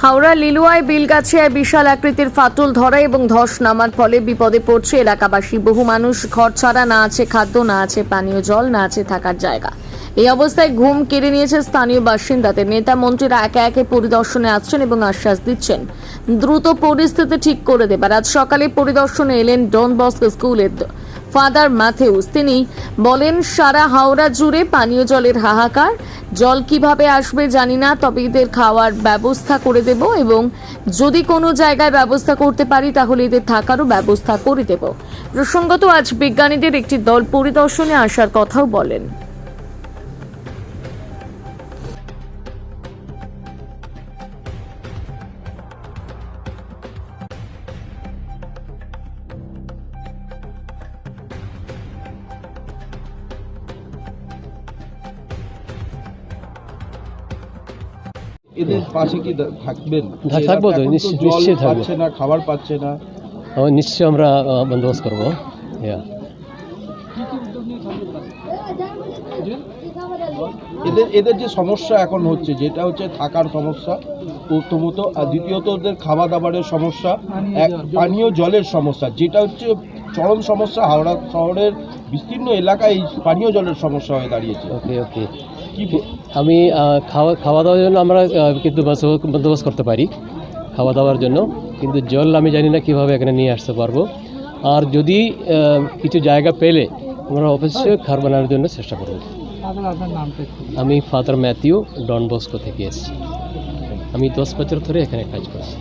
হাওড়া লিলুয়ায় বিলগাছিয়ায় বিশাল আকৃতির ফাটল ধরা এবং ধস নামার ফলে বিপদে পড়ছে এলাকাবাসী। বহু মানুষ ঘর ছাড়া, না আছে খাদ্য, না আছে পানীয় জল, না আছে থাকার জায়গা। এই অবস্থায় ঘুম কেড়ে নিয়েছে স্থানীয় বাসিন্দাদের। নেতা মন্ত্রীরা একে একে পরিদর্শনে আসছেন এবং আশ্বাস দিচ্ছেন দ্রুত পরিস্থিতি ঠিক করে দেবার। আজ সকালে পরিদর্শনে এলেন ডন বস্কো স্কুলের ফাদার ম্যাথিউস। তিনি বলেন, সারা হাওড়া জুড়ে পানীয় জলের হাহাকার। জল কিভাবে আসবে জানি না, তবে এদের খাওয়ার ব্যবস্থা করে দেব এবং যদি কোনো জায়গায় ব্যবস্থা করতে পারি তাহলে এদের থাকারও ব্যবস্থা করে দেব। প্রসঙ্গত আজ বিজ্ঞানীদের একটি দল পরিদর্শনে আসার কথাও বলেন। এদের পাশে কি থাকবেন? থাকবো তো, এখন তো নিশ্চয়ই জল থাকবো। পাচ্ছে না, খাবার পাচ্ছে না। নিশ্চয়ই আমরা বন্দোবস্ত করবো। এদের যে সমস্যা এখন হচ্ছে, যেটা হচ্ছে থাকার সমস্যা প্রথমত, আর দ্বিতীয়ত ওদের খাওয়া দাবারের সমস্যা, পানীয় জলের সমস্যা, যেটা হচ্ছে চরম সমস্যা। হাওড়া শহরের বিস্তীর্ণ এলাকায় এই পানীয় জলের সমস্যা হয়ে দাঁড়িয়েছে। ওকে আমি খাওয়া দাওয়ার জন্য আমরা কিন্তু বন্দোবস্ত করতে পারি খাওয়া দাওয়ার জন্য, কিন্তু জল আমি জানি না কীভাবে এখানে নিয়ে আসতে পারবো। আর যদি কিছু জায়গা পেলে আমরা অবশ্যই খাবার বানানোর জন্য চেষ্টা করব। আমি ফাদার ম্যাথিউ ডন বস্কো থেকে এসেছি। আমি 10 বছর ধরে এখানে কাজ করছি।